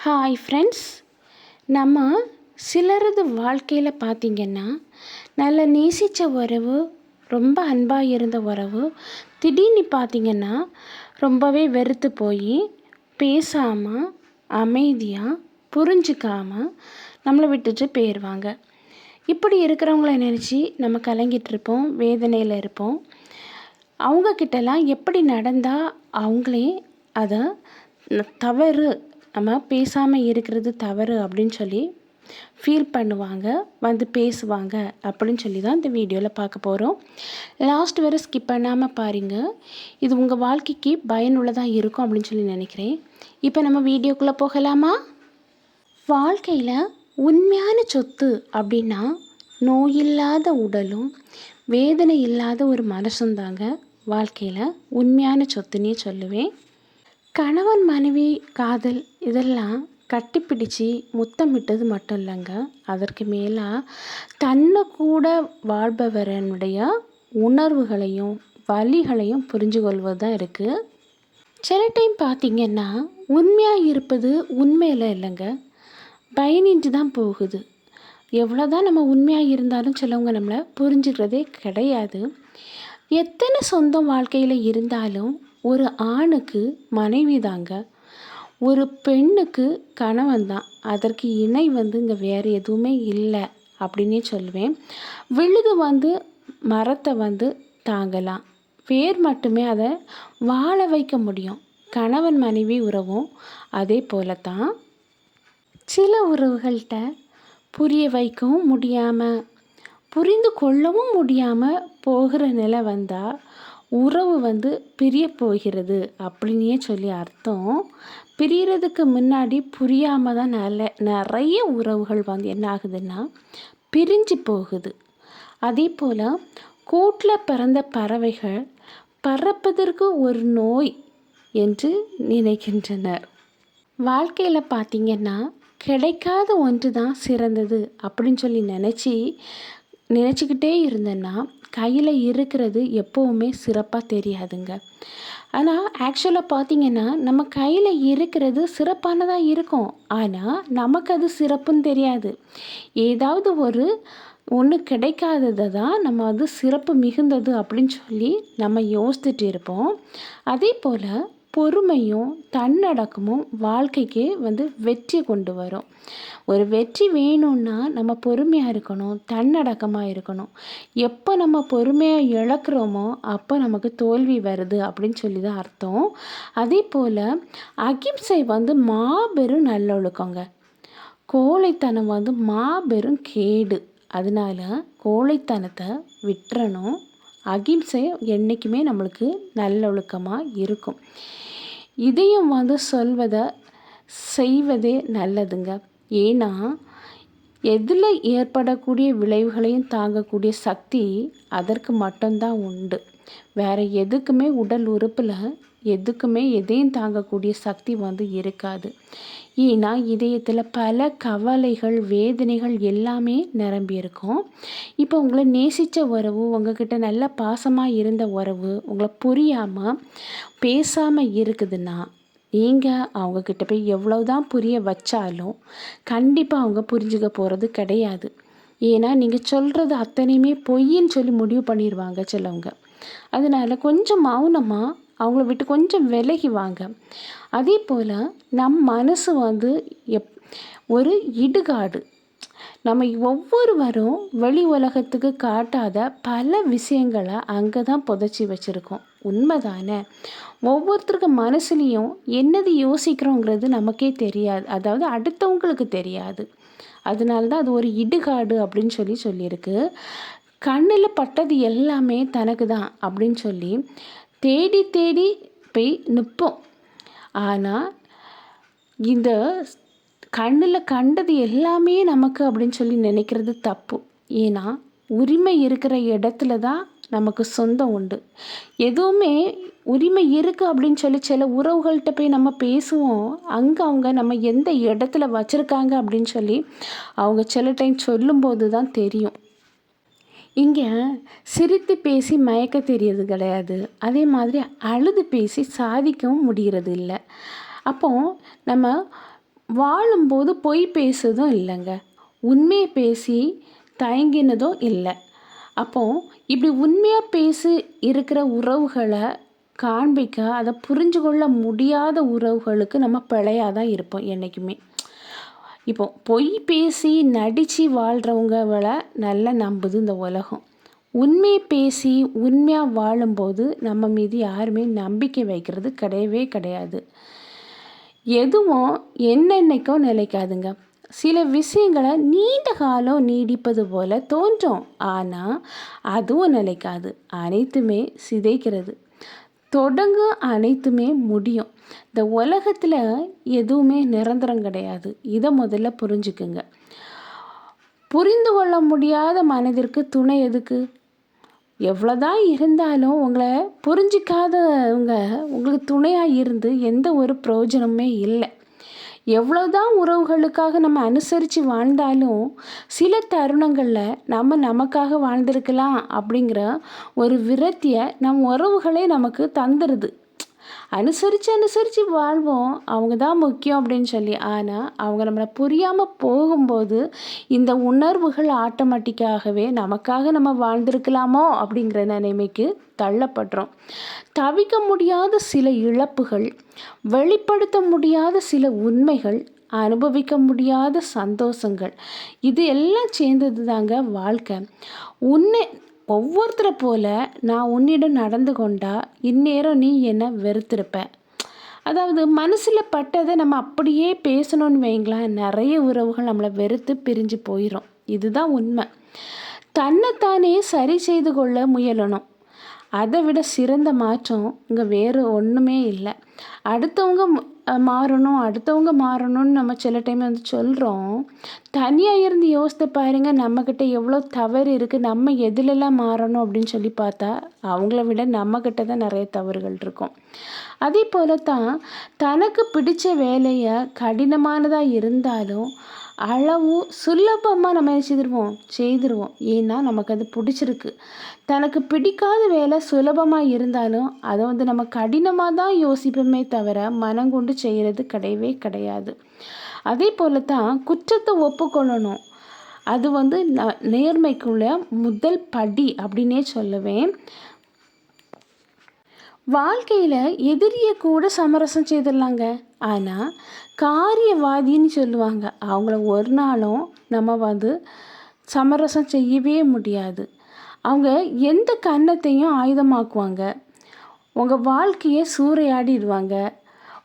Hi friends, நம்ம சிலரது வாழ்க்கையில் பார்த்திங்கன்னா நல்ல நேசித்த உறவு, ரொம்ப அன்பாக இருந்த உறவு திடீர்னு பார்த்திங்கன்னா ரொம்பவே வெறுத்து போய் பேசாமல் அமைதியாக புரிஞ்சிக்காமல் நம்மளை விட்டுட்டு போயிடுவாங்க. இப்படி இருக்கிறவங்கள நினச்சி நம்ம கலங்கிட்டுருப்போம், வேதனையில் இருப்போம். அவங்கக்கிட்டலாம் எப்படி நடந்தால் அவங்களே அதை தவறு, நம்ம பேசாமல் இருக்கிறது தவறு அப்படின்னு சொல்லி ஃபீல் பண்ணுவாங்க, வந்து பேசுவாங்க அப்படின்னு சொல்லி தான் இந்த வீடியோவில் பார்க்க போகிறோம். லாஸ்ட் வரை ஸ்கிப் பண்ணாமல் பாருங்கள். இது உங்கள் வாழ்க்கைக்கு பயனுள்ளதாக இருக்கும் அப்படின்னு சொல்லி நினைக்கிறேன். இப்போ நம்ம வீடியோக்குள்ளே போகலாமா? வாழ்க்கையில் உண்மையான சொத்து அப்படின்னா நோயில்லாத உடலும் வேதனை இல்லாத ஒரு மனசும் தாங்க வாழ்க்கையில் உண்மையான சொத்துன்னே சொல்லுவேன். கணவன் மனைவி காதல் இதெல்லாம் கட்டிப்பிடிச்சு முத்தமிட்டது மட்டும் இல்லைங்க, அதற்கு மேலாக தன்னை கூட வாழ்பவரனுடைய உணர்வுகளையும் வலிகளையும் புரிஞ்சு கொள்வது தான் இருக்குது. சில டைம் பார்த்திங்கன்னா உண்மையாக இருப்பது உண்மையில் இல்லைங்க, பயனின்றி தான் போகுது. எவ்வளோ தான் நம்ம உண்மையாக இருந்தாலும் சிலவங்க நம்மளை புரிஞ்சுக்கிறதே கிடையாது. எத்தனை சொந்தம் வாழ்க்கையில் இருந்தாலும் ஒரு ஆணுக்கு மனைவி தாங்க, ஒரு பெண்ணுக்கு கணவன் தான். அதற்கு இணை இங்கே வேறு எதுவுமே இல்லை அப்படின்னே சொல்லுவேன். விழுது மரத்தை தாங்கலாம், வேர் மட்டுமே அதை வாழ வைக்க முடியும். கணவன் மனைவி உறவும் அதே போல தான். சில உறவுகள்கிட்ட புரிய வைக்கவும் முடியாமல் புரிந்து கொள்ளவும் முடியாமல் போகிற நிலை வந்தால் உறவு பிரிய போகிறது அப்படின்னே சொல்லி அர்த்தம். பிரியறதுக்கு முன்னாடி புரியாமல் தான் நிறைய உறவுகள் என்ன ஆகுதுன்னா பிரிஞ்சு போகுது. அதே போல் கூட்டில் பிறந்த பறவைகள் பறப்பதற்கு ஒரு நோய் என்று நினைக்கின்றனர். வாழ்க்கையில் பார்த்திங்கன்னா கிடைக்காத ஒன்று தான் சிறந்தது அப்படின்னு சொல்லி நினச்சிக்கிட்டே இருந்தேன்னா கையில் இருக்கிறது எப்போவுமே சிறப்பாக தெரியாதுங்க. ஆனால் ஆக்சுவலாக பார்த்திங்கன்னா நம்ம கையில் இருக்கிறது சிறப்பானதாக இருக்கும், ஆனால் நமக்கு அது சிறப்புன்னு தெரியாது. ஏதாவது ஒன்று கிடைக்காததை தான் நம்ம சிறப்பு மிகுந்தது அப்படின்னு சொல்லி நம்ம யோசிச்சுட்டு இருப்போம். அதே போல் பொறுமையும் தன்னடக்கமும் வாழ்க்கைக்கு வெற்றி கொண்டு வரும். ஒரு வெற்றி வேணும்னா நம்ம பொறுமையாக இருக்கணும், தன்னடக்கமாக இருக்கணும். எப்போ நம்ம பொறுமையாக இழக்கிறோமோ அப்போ நமக்கு தோல்வி வருது அப்படின்னு சொல்லி தான் அர்த்தம். அதே போல் அகிம்சை மாபெரும் நல்லொழுக்கங்க, கோழைத்தனம் மாபெரும் கேடு. அதனால கோழைத்தனத்தை விட்டுறணும். அகிம்சை என்றைக்குமே நம்மளுக்கு நல்லொழுக்கமாக இருக்கும். இதையும் சொல்வதை செய்வதே நல்லதுங்க. ஏன்னா எதில் ஏற்படக்கூடிய விளைவுகளையும் தாங்கக்கூடிய சக்தி அதற்கு மட்டும்தான் உண்டு. வேறு எதுக்குமே உடல் உறுப்பில் எதுக்குமே எதையும் தாங்கக்கூடிய சக்தி இருக்காது. ஏன்னா இதயத்தில் பல கவலைகள் வேதனைகள் எல்லாமே நிரம்பியிருக்கும். இப்போ உங்களை நேசித்த உறவு, உங்ககிட்ட நல்ல பாசமாக இருந்த உறவு உங்களை புரியாமல் பேசாமல் இருக்குதுன்னா நீங்கள் அவங்கக்கிட்ட போய் எவ்வளவுதான் புரிய வச்சாலும் கண்டிப்பாக அவங்க புரிஞ்சுக்க போகிறது கிடையாது. ஏன்னா நீங்கள் சொல்கிறது அத்தனையுமே பொய்ன்னு சொல்லி முடிவு பண்ணிடுவாங்க சிலவங்க. அதனால் கொஞ்சம் மௌனமாக அவங்கள விட்டு கொஞ்சம் விலகி வாங்க. அதே போல் நம் மனசு ஒரு இடுகாடு. நம்ம ஒவ்வொருவரும் வெளி உலகத்துக்கு காட்டாத பல விஷயங்களை அங்கே தான் புதைச்சி வச்சுருக்கோம். உண்மைதானே? ஒவ்வொருத்தருக்கு மனசுலேயும் என்னது யோசிக்கிறோங்கிறது நமக்கே தெரியாது, அதாவது அடுத்தவங்களுக்கு தெரியாது. அதனால தான் அது ஒரு இடுகாடு அப்படின்னு சொல்லியிருக்கு. கண்ணில் பட்டது எல்லாமே தனக்கு தான் அப்படின்னு சொல்லி தேடி தேடி போய் நிற்போம். ஆனால் இந்த கண்ணில் கண்டது எல்லாமே நமக்கு அப்படின்னு சொல்லி நினைக்கிறது தப்பு. ஏன்னா உரிமை இருக்கிற இடத்துல தான் நமக்கு சொந்தம் உண்டு. எதுவுமே உரிமை இருக்குது அப்படின்னு சொல்லி சில உறவுகள்கிட்ட போய் நம்ம பேசுவோம். அங்கே அவங்க நம்ம எந்த இடத்துல வச்சுருக்காங்க அப்படின்னு சொல்லி அவங்க சில டைம் சொல்லும்போது தான் தெரியும். இங்கே சிரித்து பேசி மயக்க தெரியறது கிடையாது, அதே மாதிரி அழுது பேசி சாதிக்கவும் முடிகிறது இல்லை. அப்போது நம்ம வாழும்போது பொய் பேசுறதும் இல்லைங்க. உண்மையை பேசி தயங்கினதும் இல்லை. அப்போ இப்படி உண்மையாக பேசி இருக்கிற உறவுகளை காண்பிக்க அதை புரிஞ்சு கொள்ள முடியாத உறவுகளுக்கு நம்ம பிழையாக தான் இருப்போம் என்றைக்குமே. இப்போ பொய் பேசி நடித்து வாழ்கிறவங்கள நல்லா நம்புது இந்த உலகம். உண்மையை பேசி உண்மையாக வாழும்போது நம்ம மீது யாருமே நம்பிக்கை வைக்கிறது கிடையவே கிடையாது. எதுவும் என்னென்னைக்கும் நிலைக்காதுங்க. சில விஷயங்களை நீண்ட காலம் நீடிப்பது போல தோன்றும், ஆனால் அதுவும் நிலைக்காது. அனைத்துமே சிதைக்கிறது. தொடங்கும் அனைத்துமே முடியும். இந்த உலகத்தில் எதுவுமே நிரந்தரம் கிடையாது. இதை முதல்ல புரிஞ்சுக்குங்க. புரிந்து கொள்ள முடியாத மனதிற்கு துணை எதுக்கு? எவ்வளோதான் இருந்தாலும் உங்களை புரிஞ்சிக்காதவங்க உங்களுக்கு துணையாக இருந்து எந்த ஒரு பிரயோஜனமுமே இல்லை. எவ்வளோதான் உறவுகளுக்காக நம்ம அனுசரித்து வாழ்ந்தாலும் சில தருணங்களில் நம்ம நமக்காக வாழ்ந்திருக்கலாம் அப்படிங்கிற ஒரு விரக்தியை நம் உறவுகளே நமக்கு தந்துடுது. அனுசரித்து வாழ்வோம், அவங்க தான் முக்கியம் அப்படின்னு சொல்லி. ஆனால் அவங்க நம்மளை புரியாமல் போகும்போது இந்த உணர்வுகள் ஆட்டோமேட்டிக்காகவே நமக்காக நம்ம வாழ்ந்திருக்கலாமோ அப்படிங்கிற நிலைமைக்கு தள்ளப்படுறோம். தவிக்க முடியாத சில இழப்புகள், வெளிப்படுத்த முடியாத சில உண்மைகள், அனுபவிக்க முடியாத சந்தோஷங்கள், இது எல்லாம் சேர்ந்தது தாங்க வாழ்க்கை. உன்னை ஒவ்வொருத்தரை போல நான் உன்னிடம் நடந்து கொண்டா இந்நேரம் நீ என்னை வெறுத்திருப்ப. அதாவது மனசில் பட்டதை நம்ம அப்படியே பேசணும்னு வைங்களேன், நிறைய உறவுகள் நம்மளை வெறுத்து பிரிஞ்சு போயிடும். இதுதான் உண்மை. தன்னைத்தானே சரி செய்து கொள்ள முயலணும். அதை விட சிறந்த மாற்றம் இங்கே வேறு ஒன்றுமே இல்லை. அடுத்தவங்க மாறணும்னு நம்ம சில டைம் வந்து சொல்கிறோம். தனியாக இருந்து யோசித்து பாருங்க, நம்மக்கிட்ட எவ்வளோ தவறு இருக்குது, நம்ம எதுலெல்லாம் மாறணும் அப்படின்னு சொல்லி பார்த்தா அவங்கள விட நம்மக்கிட்ட தான் நிறைய தவறுகள் இருக்கும். அதே போல தான் தனக்கு பிடிச்ச வேலையை கடினமானதாக இருந்தாலும் அளவு சுலபமாக நம்ம செய்திருவோம். ஏன்னா நமக்கு அது பிடிச்சிருக்கு. தனக்கு பிடிக்காத வேலை சுலபமாக இருந்தாலும் அதை வந்து நம்ம கடினமாக தான் யோசிப்போமே தவிர மனங்கொண்டு செய்கிறது கிடையவே கிடையாது. அதே போல தான் குற்றத்தை ஒப்புக்கொள்ளணும். அது வந்து நேர்மைக்குள்ள முதல் படி அப்படின்னே சொல்லுவேன். வாழ்க்கையில் எதிரியை கூட சமரசம் செய்திடலாங்க. ஆனால் காரியவாதின்னு சொல்லுவாங்க, அவங்கள ஒரு நாளும் நம்ம வந்து சமரசம் செய்யவே முடியாது. அவங்க எந்த கன்னத்தையும் ஆயுதமாக்குவாங்க. உங்கள் வாழ்க்கையை சூறையாடிடுவாங்க.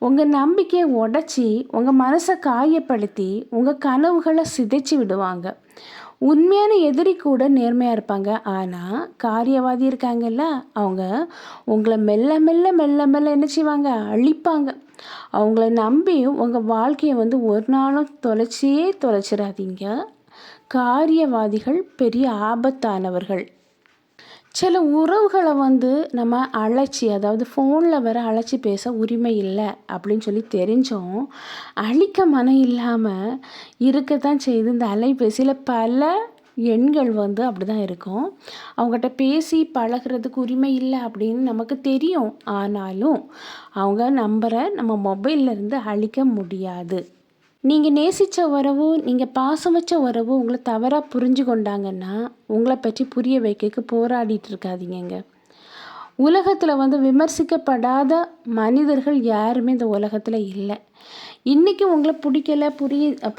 உங்கள் நம்பிக்கையை உடச்சி உங்கள் மனசை காயப்படுத்தி உங்கள் கனவுகளை சிதைச்சி விடுவாங்க. உண்மையான எதிரி கூட நேர்மையாக இருப்பாங்க. ஆனால் காரியவாதி இருக்காங்கல்ல, அவங்க உங்களை மெல்ல மெல்ல மெல்ல மெல்ல என்ன செய்வாங்க, அழிப்பாங்க. அவங்கள நம்பி உங்கள் வாழ்க்கையை வந்து ஒரு நாளும் தொலைச்சிடாதீங்க. காரியவாதிகள் பெரிய ஆபத்தானவர்கள். சில உறவுகளை வந்து நம்ம அதாவது ஃபோனில் வர அழைச்சி பேச உரிமை இல்லை அப்படின்னு சொல்லி தெரிஞ்சோம், அழிக்க மனம் இல்லாமல் இருக்கத்தான் செய்து. இந்த அலைபேசியில் பல எண்கள் வந்து அப்படி தான் இருக்கும். அவங்ககிட்ட பேசி பழகிறதுக்கு உரிமை இல்லை அப்படின்னு நமக்கு தெரியும். ஆனாலும் அவங்க நம்பரை நம்ம மொபைல்லேருந்து அழிக்க முடியாது. நீங்கள் நேசித்த உறவு, நீங்கள் பாசம் வச்ச உறவு உங்களை தவறாக புரிஞ்சு கொண்டாங்கன்னா உங்களை பற்றி புரிய வைக்க போராடிட்டு இருக்காதீங்க. உலகத்தில் வந்து விமர்சிக்கப்படாத மனிதர்கள் யாருமே இந்த உலகத்தில் இல்லை. இன்றைக்கி உங்களை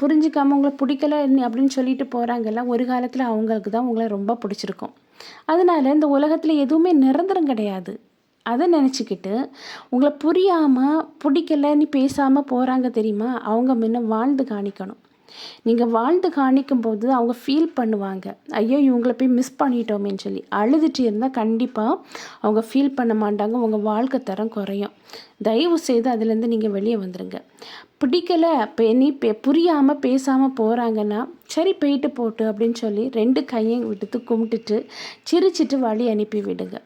புரிஞ்சிக்காமல் உங்களை பிடிக்கல அப்படின்னு சொல்லிட்டு போகிறாங்கல்ல, ஒரு காலத்தில் அவங்களுக்கு தான் உங்களை ரொம்ப பிடிச்சிருக்கும். அதனால் இந்த உலகத்தில் எதுவுமே நிரந்தரம் கிடையாது. அதை நினச்சிக்கிட்டு உங்களை புரியாமல் பிடிக்கலன்னு பேசாமல் போகிறாங்க தெரியுமா, அவங்க முன்ன வாழ்ந்து காணிக்கணும். நீங்கள் வாழ்ந்து காணிக்கும்போது அவங்க ஃபீல் பண்ணுவாங்க, ஐயோ இவங்களை போய் மிஸ் பண்ணிட்டோமேன்னு சொல்லி. அழுதுட்டு இருந்தால் கண்டிப்பாக அவங்க ஃபீல் பண்ண மாட்டாங்க. உங்கள் வாழ்க்கை தரம் குறையும். தயவு செய்து அதுலேருந்து நீங்கள் வெளியே வந்துடுங்க. பிடிக்கலை புரியாமல் பேசாமல் போகிறாங்கன்னா சரி போயிட்டு போட்டு அப்படின்னு சொல்லி 2 கையும் விடுத்து கும்பிட்டுட்டு சிரிச்சிட்டு வழி அனுப்பி விடுங்க.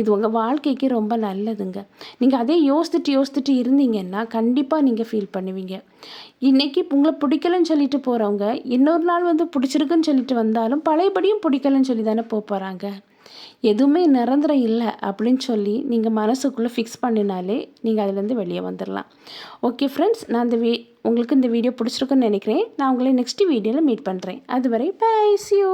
இது உங்கள் வாழ்க்கைக்கு ரொம்ப நல்லதுங்க. நீங்கள் அதே யோசிச்சுட்டு இருந்தீங்கன்னா கண்டிப்பாக நீங்கள் ஃபீல் பண்ணுவீங்க. இன்றைக்கி உங்களை பிடிக்கலன்னு சொல்லிட்டு போகிறவங்க இன்னொரு நாள் வந்து பிடிச்சிருக்குன்னு சொல்லிட்டு வந்தாலும் பழையபடியும் பிடிக்கலன்னு சொல்லி தானே போகிறாங்க. எதுவுமே நிரந்தரம் இல்லை அப்படின்னு சொல்லி நீங்கள் மனசுக்குள்ளே ஃபிக்ஸ் பண்ணினாலே நீங்கள் அதுலேருந்து வெளியே வந்துடலாம். ஓகே ஃப்ரெண்ட்ஸ், நான் உங்களுக்கு இந்த வீடியோ பிடிச்சிருக்குன்னு நினைக்கிறேன். நான் உங்களை நெக்ஸ்ட் வீடியோவில் மீட் பண்ணுறேன். அதுவரை பை, see you.